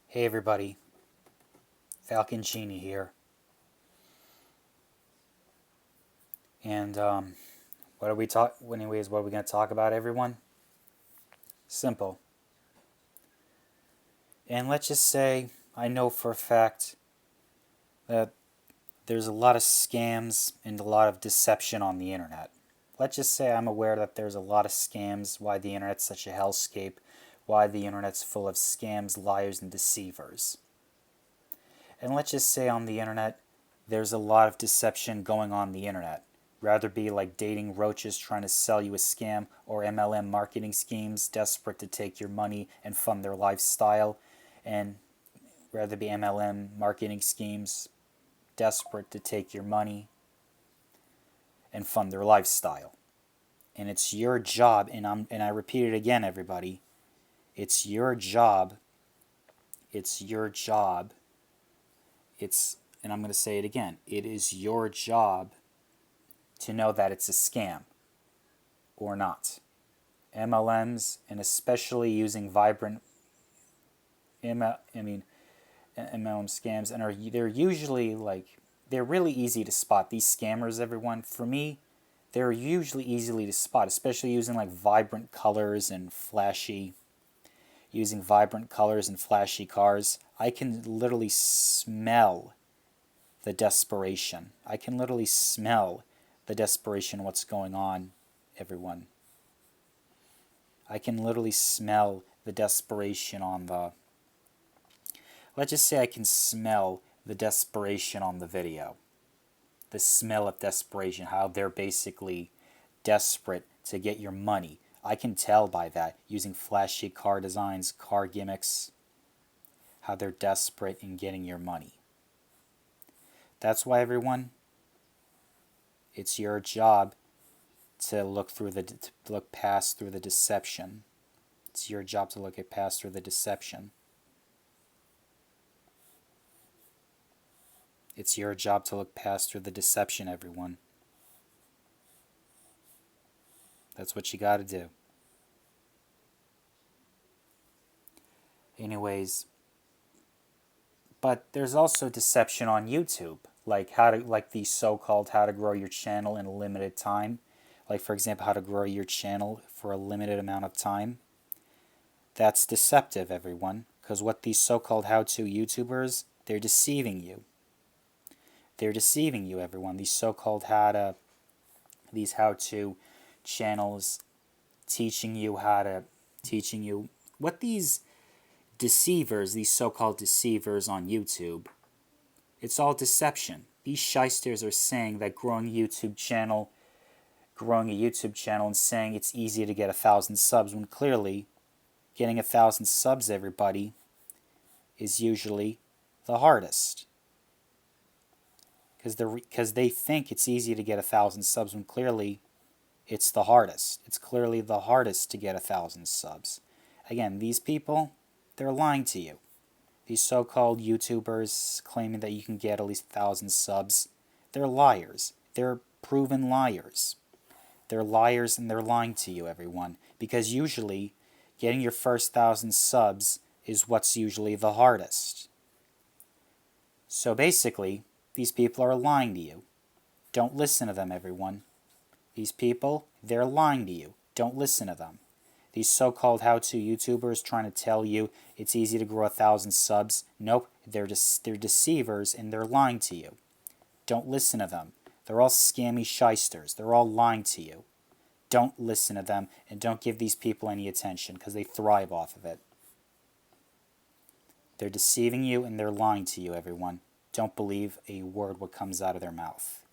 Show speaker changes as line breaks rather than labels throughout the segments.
Hey everybody, Falcon Genie here. And what are we talk? Anyways, what are we going to talk about, everyone? Simple. And let's just say I know for a fact that there's a lot of scams and a lot of deception on the internet. Let's just say I'm aware that there's a lot of scams. Why the internet's such a hellscape? Why the internet's full of scams, liars, and deceivers. And let's just say on the internet, there's a lot of deception going on the internet. Rather be like dating roaches trying to sell you a scam, or MLM marketing schemes desperate to take your money and fund their lifestyle, and rather be MLM marketing schemes desperate to take your money and fund their lifestyle. And it's your job, and I repeat it again, everybody. It's your job. It's your job. And I'm going to say it again. It is your job to know that it's a scam or not. MLMs, and especially using vibrant MLM scams, and they're usually they're really easy to spot. These scammers, everyone, for me, they're usually easily to spot, especially using vibrant colors and flashy cars. I can literally smell the desperation. I can literally smell the desperation, what's going on, everyone. I can literally smell the desperation on the. Let's just say I can smell the desperation on the video. The smell of desperation, how they're basically desperate to get your money. I can tell by that using flashy car designs, car gimmicks, how they're desperate in getting your money. That's why, everyone, it's your job to look past through the deception. It's your job to look past through the deception. It's your job to look past through the deception, everyone. That's what you gotta do. Anyways, but there's also deception on YouTube, like the so-called how to grow your channel in a limited time. Like, for example, how to grow your channel for a limited amount of time. That's deceptive, everyone, because what these so-called how-to YouTubers, they're deceiving you. They're deceiving you, everyone. These so-called these how-to channels teaching you what these deceivers, these so-called deceivers on YouTube, it's all deception. These shysters are saying that growing a YouTube channel and saying it's easy to get 1,000 subs, when clearly getting 1,000 subs, everybody, is usually the hardest. Because they think it's easy to get 1,000 subs, when clearly it's the hardest. It's clearly the hardest to get 1,000 subs. Again, these people, they're lying to you. These so-called YouTubers claiming that you can get at least 1,000 subs, they're liars. They're proven liars. They're liars, and they're lying to you, everyone. Because usually, getting your first 1,000 subs is what's usually the hardest. So basically, these people are lying to you. Don't listen to them, everyone. These people, they're lying to you. Don't listen to them. These so-called how-to YouTubers trying to tell you it's easy to grow 1,000 subs. Nope, they're deceivers, and they're lying to you. Don't listen to them. They're all scammy shysters. They're all lying to you. Don't listen to them, and don't give these people any attention, because they thrive off of it. They're deceiving you, and they're lying to you, everyone. Don't believe a word what comes out of their mouth.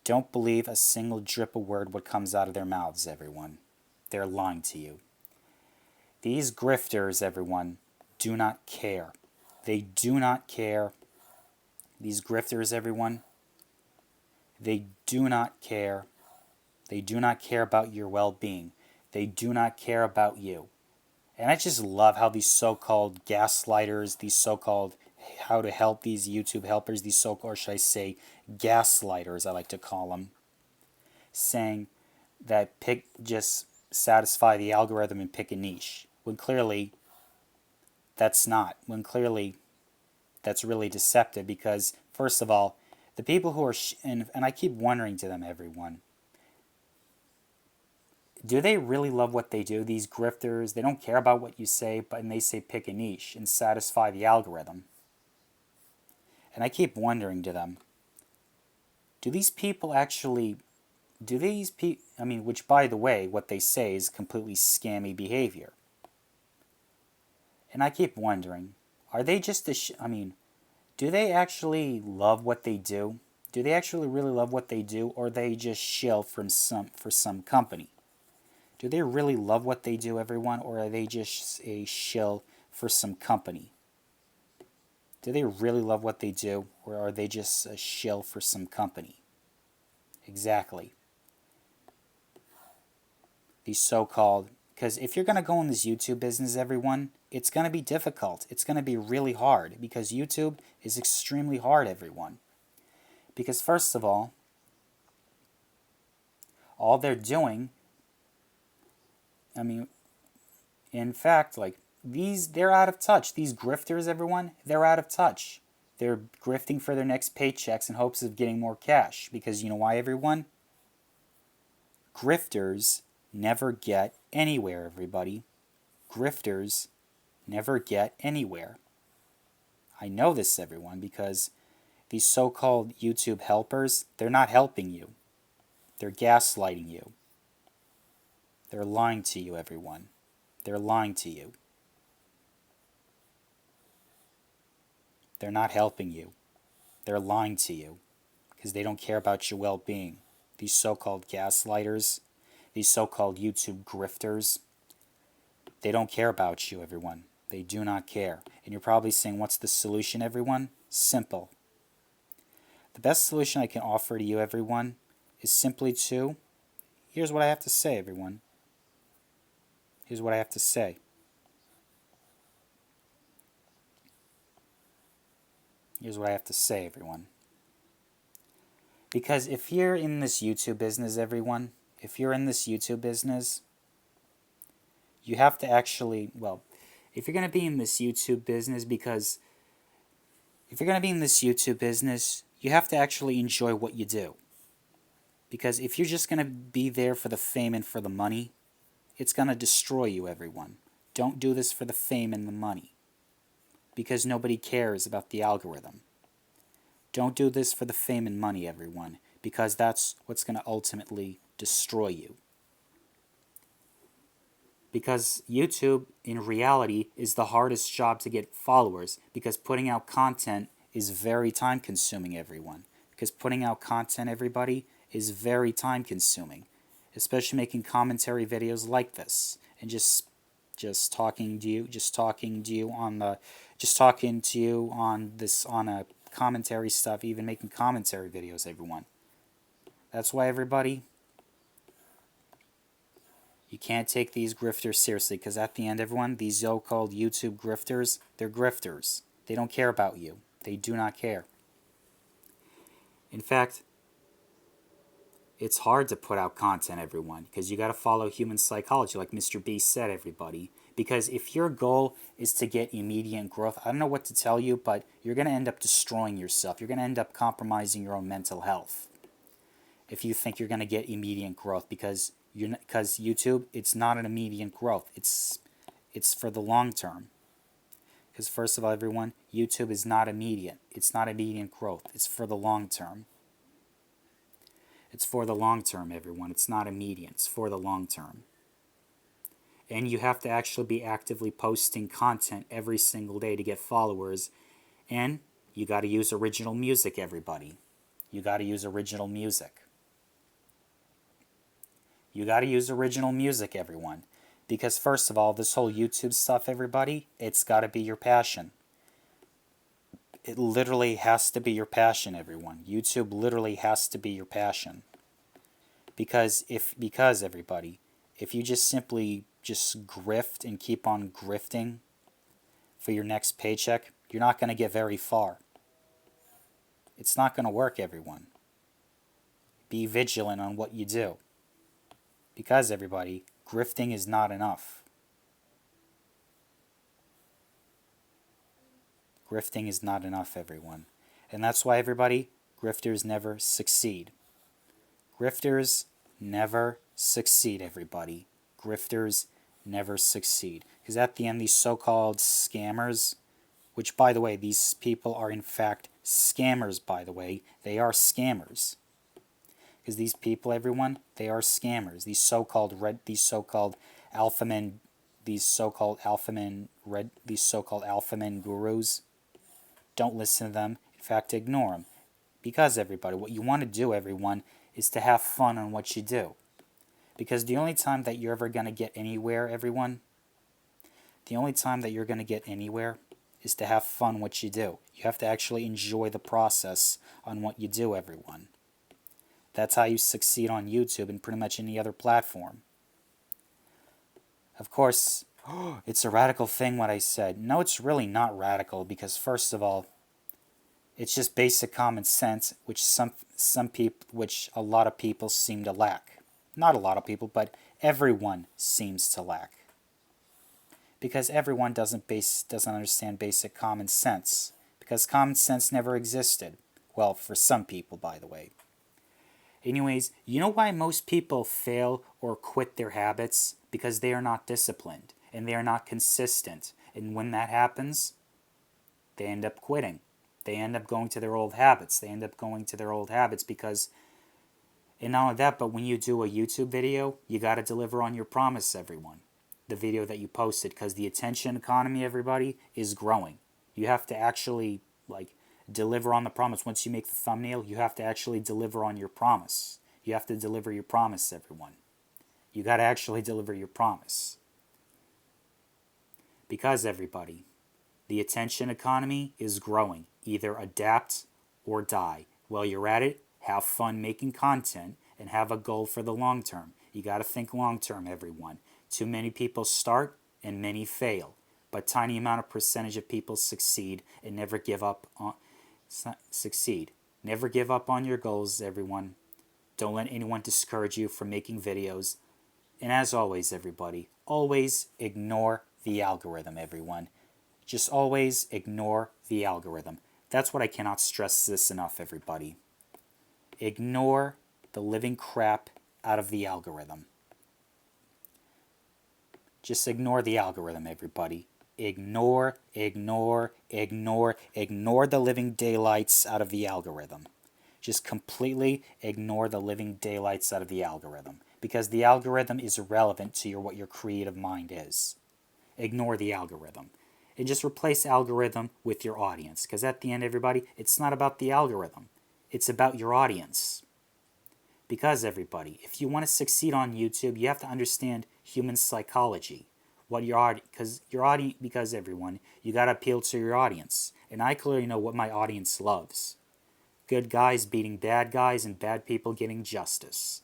Don't believe a single drip of word what comes out of their mouths, everyone. They're lying to you. These grifters, everyone, do not care. They do not care. These grifters, everyone, they do not care. They do not care about your well-being. They do not care about you. And I just love how these so-called gaslighters, these so-called how to help these YouTube helpers, these so-called, or should I say, gaslighters, I like to call them, saying that just satisfy the algorithm and pick a niche, when clearly that's not, when clearly that's really deceptive because, first of all, the people who are, and I keep wondering to them, everyone, do they really love what they do? These grifters, they don't care about what you say, but and they say pick a niche and satisfy the algorithm. And I keep wondering to them, do these people actually, do these people, I mean, which by the way, what they say is completely scammy behavior. And I keep wondering, are they just I mean, do they actually love what they do? Do they actually really love what they do, or they just shill from for some company? Do they really love what they do, everyone, or are they just a shill for some company? Do they really love what they do, or are they just a shill for some company? Exactly. These so-called, because if you're going to go in this YouTube business, everyone, it's going to be difficult. It's going to be really hard because YouTube is extremely hard, everyone. Because first of all they're doing, I mean, in fact, like they're out of touch. These grifters, everyone, they're out of touch. They're grifting for their next paychecks in hopes of getting more cash. Because you know why, everyone? Grifters never get anywhere, everybody. Grifters never get anywhere. I know this, everyone, because these so-called YouTube helpers, they're not helping you. They're gaslighting you. They're lying to you, everyone. They're lying to you. They're not helping you. They're lying to you because they don't care about your well-being. These so-called gaslighters, these so-called YouTube grifters, they don't care about you, everyone. They do not care. And you're probably saying, what's the solution, everyone? Simple. The best solution I can offer to you, everyone, is simply to, here's what I have to say, everyone. Here's what I have to say. Here's what I have to say, everyone. Because if you're in this YouTube business, everyone, if you're in this YouTube business, you have to actually, well, if you're going to be in this YouTube business, because if you're going to be in this YouTube business, you have to actually enjoy what you do. Because if you're just going to be there for the fame and for the money, it's going to destroy you, everyone. Don't do this for the fame and the money. Because nobody cares about the algorithm. Don't do this for the fame and money, everyone, because that's what's going to ultimately destroy you. Because YouTube, in reality, is the hardest job to get followers, because putting out content is very time-consuming, everyone. Because putting out content, everybody, is very time-consuming, especially making commentary videos like this, and just talking to you on a commentary stuff, even making commentary videos, everyone. That's why, everybody, you can't take these grifters seriously, because at the end, everyone, these so-called YouTube grifters, they're grifters. They don't care about you. They do not care. In fact, it's hard to put out content, everyone, because you got to follow human psychology, like Mr. Beast said, everybody. Because if your goal is to get immediate growth, I don't know what to tell you, but you're going to end up destroying yourself. You're going to end up compromising your own mental health if you think you're going to get immediate growth, because YouTube, it's not an immediate growth. It's for the long term. Because first of all, everyone, YouTube is not immediate. It's not immediate growth. It's for the long term. It's for the long term, everyone. It's not immediate. It's for the long term. And you have to actually be actively posting content every single day to get followers. And you got to use original music, everybody. You got to use original music. You got to use original music, everyone. Because first of all, this whole YouTube stuff, everybody, it's got to be your passion. It literally has to be your passion, everyone. YouTube literally has to be your passion. Because everybody, if you just simply just grift and keep on grifting for your next paycheck, you're not going to get very far. It's not going to work, everyone. Be vigilant on what you do. Because everybody, grifting is not enough. grifting is not enough, everyone. And that's why, everybody, grifters never succeed. Grifters never succeed, everybody. Grifters never succeed. Because at the end, these so-called scammers, which, by the way, these people are in fact scammers, by the way. They are scammers. Because these people, everyone, they are scammers. These so-called alpha men, these so-called alpha men gurus, don't listen to them. In fact, ignore them. Because, everybody, what you want to do, everyone, is to have fun on what you do. Because the only time that you're ever going to get anywhere, everyone, the only time that you're going to get anywhere is to have fun what you do. You have to actually enjoy the process on what you do, everyone. That's how you succeed on YouTube and pretty much any other platform. Of course, it's a radical thing what I said. No, it's really not radical because first of all, it's just basic common sense, which which a lot of people seem to lack. Not a lot of people, but everyone seems to lack. Because everyone doesn't understand basic common sense. Because common sense never existed. Well, for some people, by the way. Anyways, you know why most people fail or quit their habits? Because they are not disciplined and they are not consistent. And when that happens, they end up quitting. They end up going to their old habits. Because, and not only that, but when you do a YouTube video, you got to deliver on your promise, everyone. The video that you posted, because the attention economy, everybody, is growing. You have to actually, deliver on the promise. Once you make the thumbnail, you have to actually deliver on your promise. You have to deliver your promise, everyone. You got to actually deliver your promise. Because, everybody, the attention economy is growing. Either adapt or die. While you're at it, have fun making content and have a goal for the long term. You got to think long term, everyone. Too many people start and many fail. But tiny amount of percentage of people succeed and never give up on Never give up on your goals, everyone. Don't let anyone discourage you from making videos. And as always, everybody, always ignore the algorithm, everyone. Just always ignore the algorithm. That's what I cannot stress this enough, everybody. Ignore the living crap out of the algorithm. Just ignore the algorithm, everybody. Ignore the living daylights out of the algorithm. Just completely ignore the living daylights out of the algorithm. Because the algorithm is irrelevant to what your creative mind is. Ignore the algorithm. And just replace algorithm with your audience. Because at the end, everybody, it's not about the algorithm. It's about your audience. Because, everybody, if you want to succeed on YouTube, you have to understand human psychology. Because everyone, you got to appeal to your audience. And I clearly know what my audience loves. Good guys beating bad guys and bad people getting justice.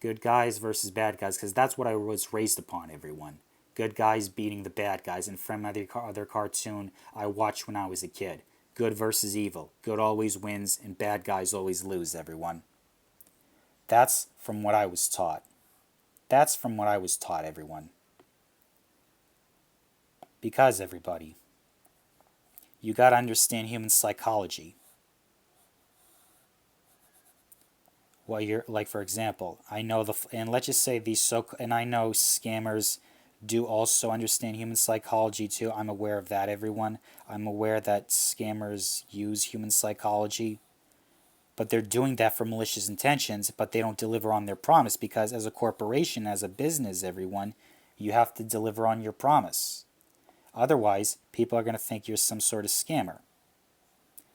Good guys versus bad guys, because that's what I was raised upon, everyone. Good guys beating the bad guys. And from other cartoon I watched when I was a kid. Good versus evil. Good always wins and bad guys always lose, everyone. That's from what I was taught. Everyone. Because, everybody, you got to understand human psychology. Well, for example, I know and let's just say and I know scammers do also understand human psychology too. I'm aware of that, everyone. I'm aware that scammers use human psychology. But they're doing that for malicious intentions, but they don't deliver on their promise because as a corporation, as a business, everyone, you have to deliver on your promise. Otherwise, people are going to think you're some sort of scammer.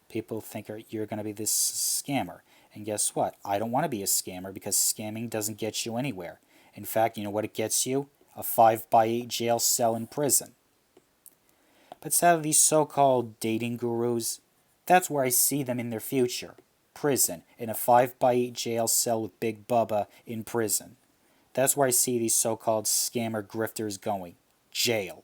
People think you're going to be this scammer. And guess what? I don't want to be a scammer because scamming doesn't get you anywhere. In fact, you know what it gets you? A 5x8 jail cell in prison. But sadly, these so-called dating gurus, that's where I see them in their future. Prison, in a 5x8 jail cell with Big Bubba in prison. That's where I see these so-called scammer grifters going. Jail.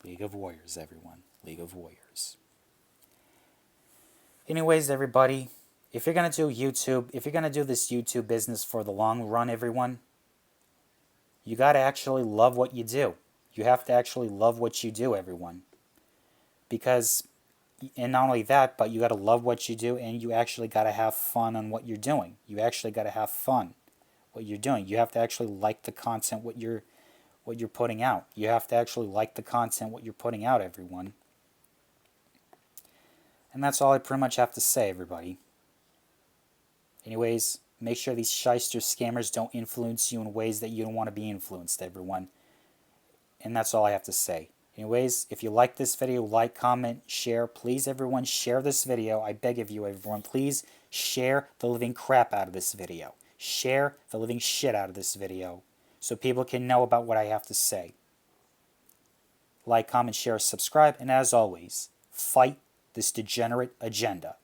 League of Warriors, everyone. League of Warriors. Anyways, everybody, if you're going to do YouTube, if you're going to do this YouTube business for the long run, everyone, you got to actually love what you do. You have to actually love what you do, everyone. Because, and not only that, but you got to love what you do, and you actually got to have fun on what you're doing. You actually got to have fun what you're doing. You have to actually like the content what you're putting out. You have to actually like the content what you're putting out, everyone. And that's all I pretty much have to say, everybody. Anyways, make sure these shyster scammers don't influence you in ways that you don't want to be influenced, everyone. And that's all I have to say. Anyways, if you like this video, like, comment, share. Please, everyone, share this video. I beg of you, everyone, please share the living crap out of this video. Share the living shit out of this video so people can know about what I have to say. Like, comment, share, subscribe, and as always, fight this degenerate agenda.